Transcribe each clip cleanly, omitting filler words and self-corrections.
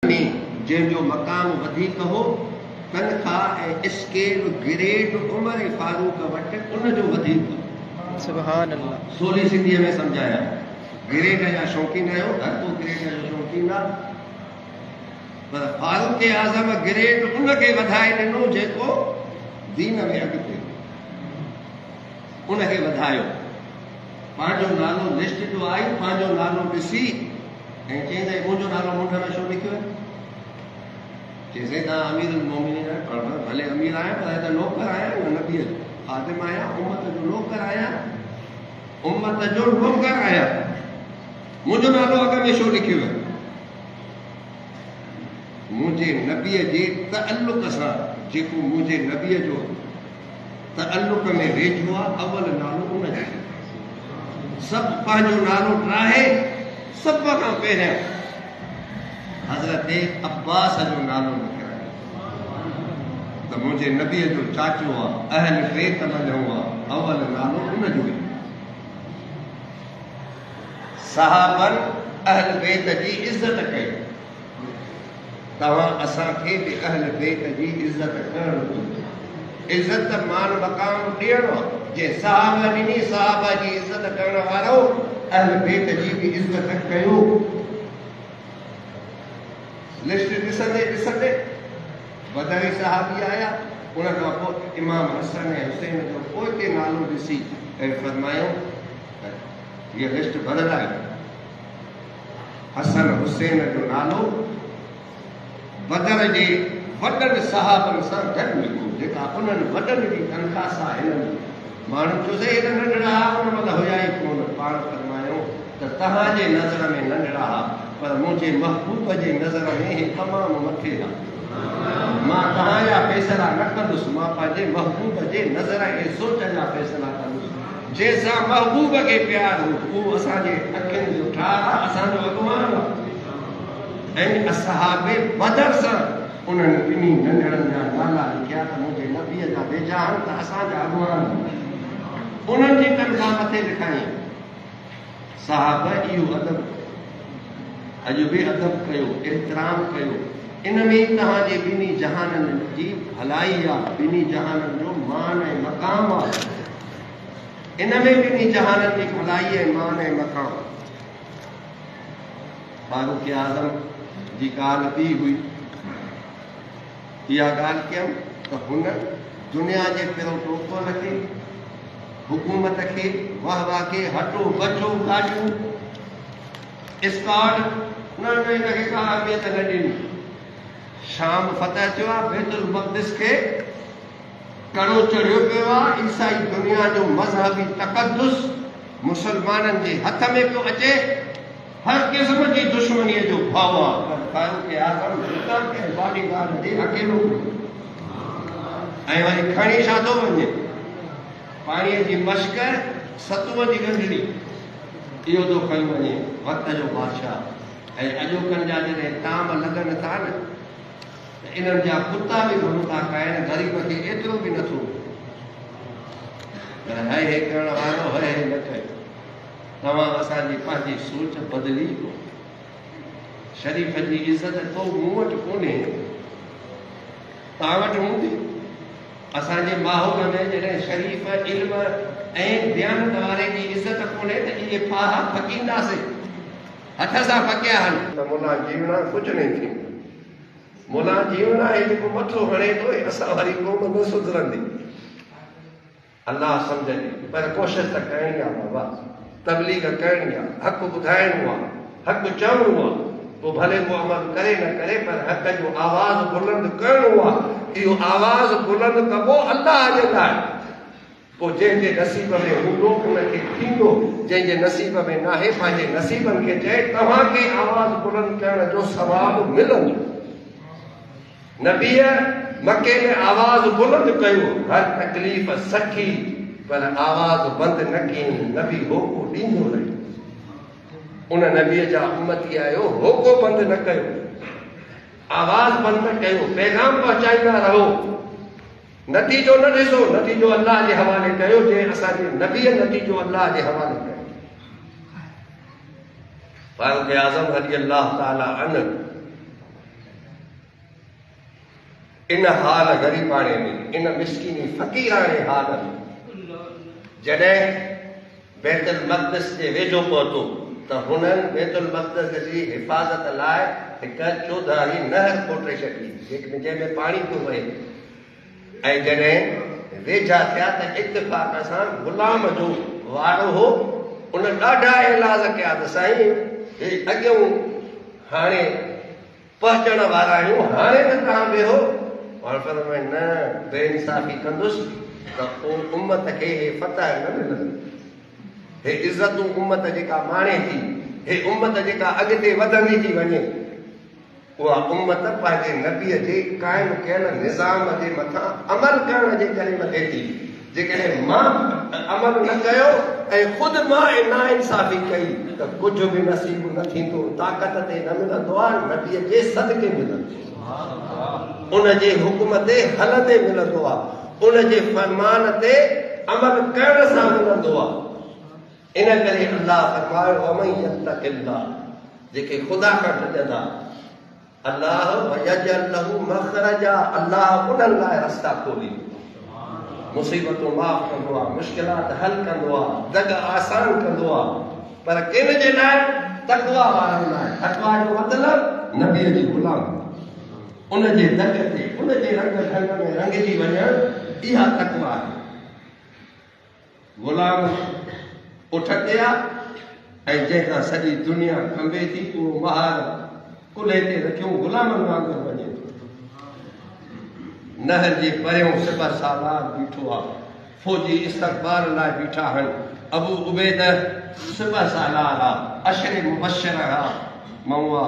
जंहिंजो मक़ाम वधीक हो तनख़्वाह ऐं स्केल ग्रेड उमर फारूक वटि उनजो वधीक हो। सुभान अल्लाह। सोली सिंधीअ में सम्झाया, ग्रेड जा शौक़ीन आहियो, हर को ग्रेड जो शौक़ीन आहे, पर फारूक आज़म ग्रेड उनखे वधाए ॾिनो जेको दीन में अॻिते, उनखे वधायो। पंहिंजो नालो लिस्ट जो आई, पंहिंजो नालो ॾिसी ऐं चईं मुंहिंजो नालो मुंड में छो लिखियो आहे? चईं तव्हां अमीर मोमिनीन आहियो, पर भले अमीर आहियां पर त नौकर आहियां, नबीअ जो ख़ादिम आहियां, उम्मत जो नौकर आहियां, उम्मत जो नौकर आहियां, मुंहिंजो नालो अॻ में छो लिखियो आहे? मुंहिंजे नबीअ जे तअल्लुक़ सां, जेको मुंहिंजे नबीअ जो तअल्लुक़ में वेझो आहे, अवल नालो उनजो। सभु पंहिंजो नालो ठाहे, सभ खां पहिरियां हज़रत अब्बास जो नालो लिखायो त मुंहिंजे नबीअ जो चाचो आहे, अहल बैत मञो आहे, अवल नालो उनजो ई। सहाबन अहल बैत जी इज़त कई, तव्हां असांखे बि अहल बैत जी इज़त करणु घुरिजे। इज़त मान मक़ाम ॾियणो आहे, जे सहाबा ॾिनी, सहाबा जी इज़त करण वारो अहल बैत जी बि इज़त कयो। लिस्ट ॾिसंदे ॾिसंदे बदरी सहाबी आया, उन खां पोइ इमाम हसन ऐं हुसैन जो पोइ नालो ॾिसी ऐं फरमायो त हीअ लिस्ट भरियल आहे। हसन हुसैन जो नालो बदर जे वॾनि सहाबनि सां गॾु लिखो, जेका उन्हनि वॾनि जी तनख़्वाह सां हिननि माण्हू चयोसीं हेॾा नंढड़ा उन महिल हुया ई कोन। पाण फरमायो त तव्हांजे नज़र में नंढड़ा हा, पर मुंहिंजे महबूब जे नज़र में हे तमामु मथे आहे। मां तव्हांजा फ़ैसिला न कंदुसि, मां पंहिंजे महबूब जे नज़र ऐं सोच जा फ़ैसिला कंदुसि। जंहिंसां महबूब खे प्यार हो उहो असांजे अखियुनि जो ठार आहे, असांजो अॻुवान आहे। ऐं असहाबे बदर सां उन्हनि ॿिन्ही नंढड़नि जा नाला लिखिया त मुंहिंजे नबीअ जा वेझा आहिनि, त असांजा अॻुवान उन्हनि जी तनख़्वाह मथे लिखाई। साहब इहो अदब, अॼु बि अदब कयो, एतिराम कयो। इन में तव्हांजे ॿिन्ही जहाननि जी भलाई आहे, ॿिन्ही जहाननि जो मान ऐं मक़ाम आहे। इन में ॿिन्ही जहाननि जी भलाई ऐं मान ऐं मक़ाम। फारूक आज़म जी ॻाल्हि ॿी हुई, इहा ॻाल्हि कयमि त हुन दुनिया जे पहिरों टोपल खे, हुकूमत खे, वाह वाह खे, हटो बचो गाॾियूं स्कॉट न हिनखे का अहमियत न ॾिनी। शाम फतह थियो आहे, बैतुल मक़दिस खे कड़ो चढ़ियो पियो आहे। ईसाई दुनिया जो मज़हबी तक़दुस मुसलमाननि जे हथ में पियो अचे, हर क़िस्म जी दुश्मनीअ जो भाव आहे। फारूक आज़म बॉडी गार्ड जे अकेलो ऐं वरी खणी छा थो वञे, पाणीअ जी मश्क, सतुअ जी गंढड़ी, इहो थो खणी वञे वक़्त जो बादशाह। ऐं अॼोकनि जा जॾहिं ताम लॻनि था न, त इन्हनि जा कुता बि घणो था खाइनि, ग़रीब खे एतिरो बि नथो। पर है हे करण वारो है हे न कयो। तव्हां असांजी पंहिंजी सोच बदिली को। शरीफ़ जी इज़त तो मूं वटि कोन्हे, तव्हां वटि हूंदी। असांजे माहौल में जॾहिं शरीफ़ इल्म ऐं ध्यान वारे जी इज़त कोन्हे त इहे फाहा फकींदासीं, हथ सां फकिया आहिनि त मुला जीवना कुझु न थींदो। मुला जीवना हे जेको मथो हणे थो, असां वारी क़ौम न सुधरंदी। अलाह सम्झ ॾे, पर कोशिशि त करणी आहे बाबा, तबलीग करणी आहे, हक़ ॿुधाइणो आहे, हक़ चवणो आहे। पोइ भले को अमल करे न करे, पर हक़ जो आवाज़ बुलंद करणो आहे। इहो आवाज़ बुलंद कबो अल्लाह जे लाइ। पोइ जंहिंजे नसीब में हूंदो उनखे थींदो, जंहिंजे नसीब में नाहे पंहिंजे नसीबनि खे चए तव्हांखे आवाज़ बुलंद करण जो सवाबु मिलंदो। नबीअ मके में आवाज़ बुलंद कयो, हर तकलीफ़ सखी, पर आवाज़ बंदि न कई। नबी होको ॾींदो रहियो। उन नबीअ जा उम्मती आहियो, होको बंदि न कयो, आवाज़ बंदि न कयो, पैगाम पहुचाईंदा रहो। नतीजो न ॾिसो, नतीजो अल्लाह जे हवाले कयो। जंहिं असांजे नबीअ नतीजो अल्लाह जे हवाले कयो। फारूक आज़म रज़ी अल्लाह ताला अन्हु इन हाल ग़रीबाणे में, इन मिस्कीनी फ़क़ीराणे हाल में जॾहिं बैतुल मक़दस जे वेझो पहुतो त हुननि बैतुल मक़दस जी हिफ़ाज़त लाइ हिकु चौधारी नहर खोटे छॾी जंहिंमें पाणी पियो वहे। ऐं जॾहिं वेझा थिया त इत्तिफ़ाक़ सां ग़ुलाम जो वारो हो। उन ॾाढा इलाज कया त साईं हे अॻियूं हाणे पहुचण वारा आहियूं, हाणे त तव्हां वेहो। और फरमाए न बेइंसाफ़ी कंदुसि त पोइ उम्मत खे हे फतह न मिलंदी, हे इज़तूं उम्मत जेका माणे थी, हे उम्मत जेका अॻिते वधंदी थी वञे, उहा उम्मत पंहिंजे नबीअ जे क़ाइमु कयल निज़ाम जे मथां अमल करण जे करे वधे थी। जेकॾहिं मां अमल न कयो ऐं ख़ुदि मां नाइंसाफ़ी कई त कुझु बि नसीब न थींदो, ताक़त ते न मिलंदो आहे, नबीअ जे सदके मिलंदो, उन जे हुकुम ते हलंदे मिलंदो आहे, उन जे फरमान ते अमल करण सां मिलंदो आहे। इन करे अल्लाह फरमायो वमन यत्तक़िल्लाह, जेके ख़ुदा खां डरंदा अल्लाह वयजअल लहू मख़रजा, अल्लाह उन्हनि लाइ रस्ता खोलींदो, मुसीबतूं माफ़ कंदो आहे, मुश्किलात हल कंदो आहे, दग आसान कंदो आहे। पर किन जे लाइ? तक़वा वारनि लाइ। तक़वा जो मतिलबु नबीअ जी ग़ुलाम, उन जे दग ते, उन जे रंग ढंग में रंगिजी वञणु, इहा तक़वा आहे। ग़ुलाम उठ ते आहे ऐं जंहिंखां सॼी दुनिया कंबे थी, उहो महार कुल्हे ते रखियो ग़ुलामनि वांगुरु वञे थो। नहर जे परियों सिपर सालार बीठो आहे, फौजी इस्तक़बाल लाइ बीठा आहिनि। अबू उबैद सिपर सालार आहे, अशरे मुबशर आहे, मऊआ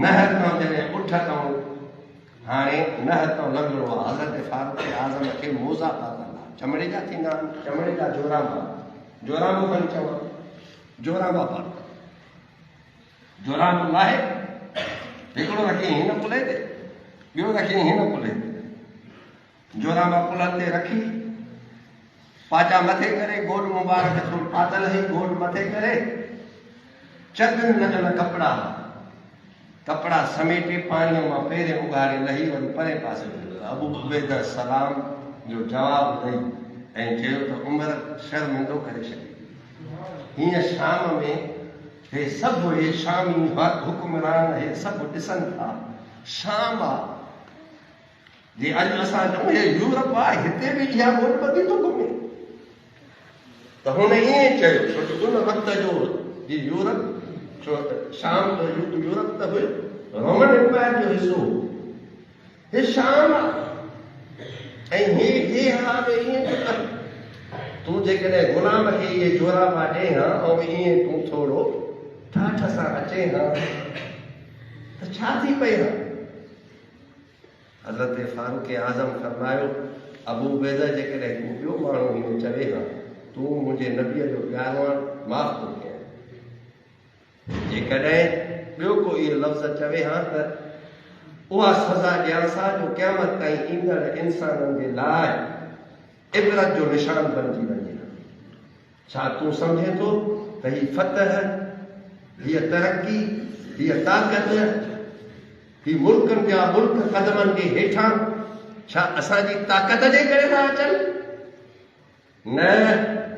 नहर तां जॾहिं उठ तां हाणे नहर तां लंघणो आहे। हज़रत फारूक आज़म खे मोज़ा पातल आहे, चमड़े जा थींदा आहिनि, चमड़े जा जोराबा, जोराबो खणी चवां, जोराबा पाता, जोराबो लाहे हिकिड़ो रखी हिन पुले ते, ॿियो रखी हिन पुले ते, जोराबा पुलनि ते रखी पाचा मथे करे, गोल मुबारक थोरो पातल हुई, गोल मथे करे, चङनि लॻल कपिड़ा समेटे पाणीअ मां पेरे उघाड़े लही वरी परे पासे। अबू उबैद सलाम जो जवाबु ॾेई ऐं चयो त उमिरि शर्मिंदो करे छॾी। हीअं शाम में हे सभु, हे शामी हुक्मरान, हे सभु ॾिसनि था शाम आहे। जे अॼु असां चऊं हे यूरोप आहे, हिते बि इहा ॿोॾि थो घुमे, त हुन ईअं चयो छो जो उन वक़्त जो जी यूरोप, छो शाम जो यूरोप त हुयो, रोमन एम्पायर जो हिसो, हे शाम आहे। ऐं हे हाल ईअं त तूं जेकॾहिं ग़ुलाम खे इहे जोराबा ॾे हा ऐं ईअं तूं थोरो ठाठ सां अचे हा त छा थी पई हा? हज़रत फारूक आज़म फरमायो, अबू उबैदा जेकॾहिं तूं ॿियो माण्हू हीअं चवे हा, तूं मुंहिंजे नबीअ जो प्यारो आहे, माफ़ थो कयां। जेकॾहिं ॿियो को इहो लफ़्ज़ चवे हा त उहा सज़ा ॾियांसा जो क़यामत ताईं ईंदड़ इंसाननि जे लाइ इबरत जो निशान बणिजी वञे। छा तूं सम्झे थो त हीअ फतह, हीअ तरक़ी, हीअ ताक़त, ही मुल्कनि जा मुल्क क़दमनि जे हेठां छा असांजी ताक़त जे करे था अचनि? न,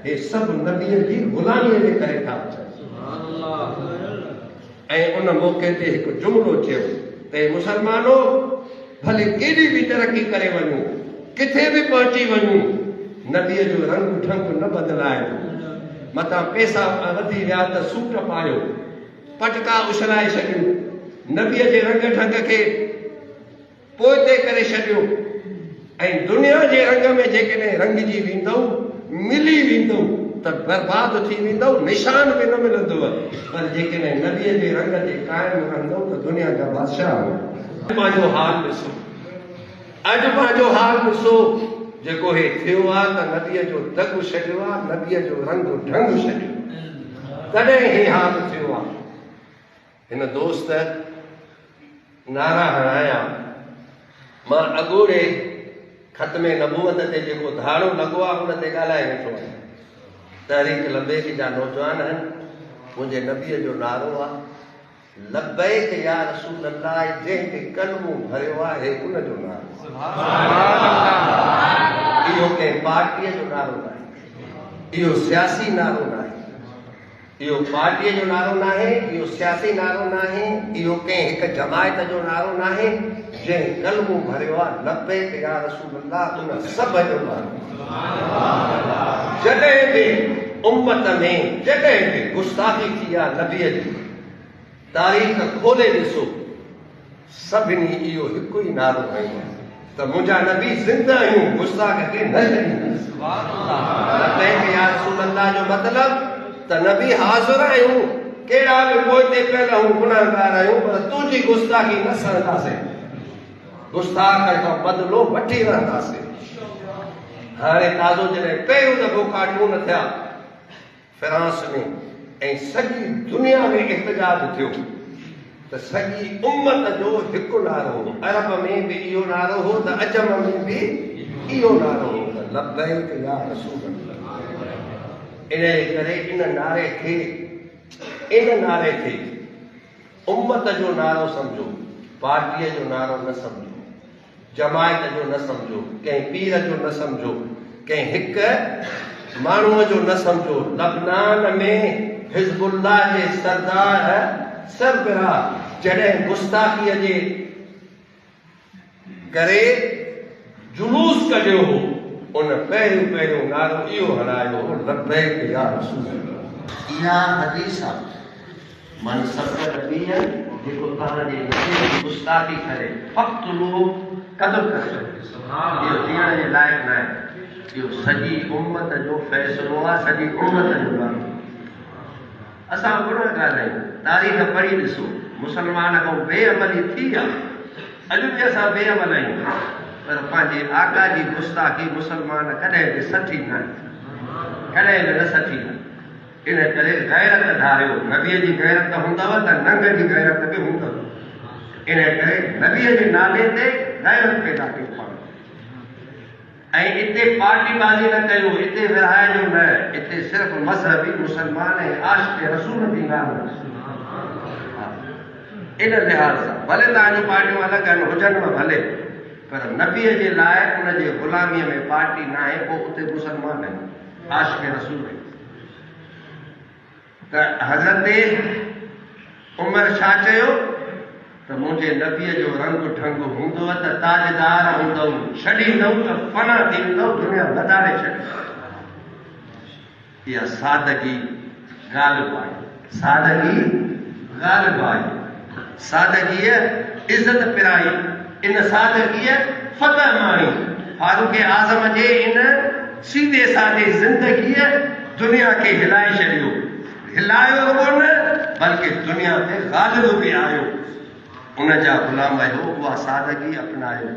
हे सभु नबीअ जी ग़ुलामीअ जे करे था अचनि। ऐं उन मौक़े ते हिकु जुमिलो चयो त मुसलमानो, भले केॾी बि तरक़ी करे वञूं, किथे बि पहुची वञूं, नबीअ जो रंग ढंग न बदिलाइजो। मथां पैसा वधी विया त सूट पायो, पटका उछलाए छॾियो, नबीअ जे रंग ढंग खे पोइते करे छॾियो। ऐं दुनिया जे रंग में जेकॾहिं रंगजी वेंदो, मिली वेंदो त बर्बाद थी वेंदो, निशान बि न मिलंदो। पर जेकॾहिं नबीअ जे रंग ते क़ाइमु रहंदो त दुनिया जा बादशाह पंहिंजो हाल ॾिसो, अॼु पंहिंजो हाल ॾिसो, जेको हे थियो आहे त नबीअ जो दग छॾियो आहे, नबीअ जो रंग ढंग छॾियो, तॾहिं हे हाल थियो आहे। हिन दोस्त नारा हणाया, मां अॻोड़े ख़तमे नबूवत ते जेको धाड़ो लॻो आहे उन ते ॻाल्हाए वेठो आहियां। तहरीक लबेक जा नौजवान आहिनि, मुंहिंजे नबीअ जो नारो आहे, लब्बैक या रसूल अल्लाह जंहिंखे कलमो भरियो आहे उन जो नालो इहो कंहिं पार्टीअ जो नालो न आहे, इहो सियासी नालो न आहे, इहो पार्टीअ जो नालो न आहे, इहो सियासी नालो न आहे, इहो कंहिं हिकु जमायत जो नालो न आहे। जंहिं कलमो भरियो आहे लब्बैक या रसूल अल्लाह उन सभ जो नालो। जॾहिं बि उम्मत में जॾहिं बि गुस्ताखी थी आहे नबीअ जी, तारीख़ खोले ॾिसो, सभिनी इहो हिकु ई नालो खयो त मुंहिंजा नबी ज़िंदा आहियूं, गुस्ताख खे न छॾींदासीं। लब्बैक या रसूल अल्लाह जो मतिलबु त नबी हाज़िर आहियूं, कहिड़ा बि पोइते पियल आहियूं, गुनाहगार आहियूं, पर तुंहिंजी गुस्ताखी न सहंदासीं, गुस्ताख खां बदिलो वठी रहंदासीं। हाणे ताज़ो जॾहिं पहिरियों दफ़ो कार्टून थिया फ्रांस में ऐं सॼी दुनिया में एहतजाज थियो त सॼी उम्मत जो हिकु नारो हो, अरब में बि इहो नारो हो त अजम में बि इहो नारो हो त लब्बैक या रसूल अल्लाह। इन करे इन नारे खे उम्मत जो नारो सम्झो, पार्टीअ जो नारो न सम्झो, जमायत जो न सम्झो, कंहिं पीर जो न सम्झो, कंहिं हिकु माण्हूअ जो न सम्झो। लबनान में हिज़्बुल्लाह जे सरबराह जॾहिं गुस्ताखीअ जे करे जुलूस कढियो हो, उन पहिरियों नारो इहो हलायो हो लब्बैक या रसूल अल्लाह। इहा हदीस आहे, मन सब्ब नबीअन जेको तव्हांजे नबी जी गुस्ताखी करे फ़क़्तुलू क़त्ल करे, इहो जीअण जे लाइक़ न आहे, इहो सॼी उम्मत जो फ़ैसिलो आहे, सॼी उम्मत जो नालो। असां गुनाहगार आहियूं, तारीख़ पढ़ी ॾिसो, मुसलमान खां बेअमली थी आहे, अॼु बि असां बेअमल आहियूं, पर पंहिंजे आका जी गुस्ताखी मुसलमान कॾहिं बि सठी न आहे, कॾहिं बि न सठी न। इन करे गैरत धारियो, नबीअ जी गैरत हूंदव त नंग जी गैरत बि हूंदव। इन करे नबीअ जे नाले ते गैरत पैदा कयो पाण। ऐं इते पार्टीबाज़ी न कयो, इते विरहाइजो न, इते सिर्फ़ु मज़हबी मुसलमान ऐं आशिक़ रसूल जी ॻाल्हि। इन लिहाज़ सां भले तव्हांजूं पार्टियूं अलॻि आहिनि, हुजनि भले, पर नबीअ जे लाइ उनजे ग़ुलामीअ में पार्टी न आहे, पोइ उते मुसलमान आहिनि, आशिक़ रसूल आहिनि। त हज़रत उमर छा चयो त मुंहिंजे नबीअ जो रंग ढंग हूंदव त ताजदार हूंदव, छॾींदव त फना थींदव, दुनिया वधारे छॾींदव। इहा सादगी ग़ालिब आहे, सादगी ग़ालिब आहे। सादगीअ इज़त पिराई, इन सादगीअ फतह माणी। फारूक आज़म जे इन सीधे सादे ज़िंदगीअ दुनिया खे हिलाए छॾियो, हिलायो कोन बल्कि दुनिया ते ग़ालिब बि आयो। उन जा ग़ुलाम आहियो, उहा सादगी अपनायो।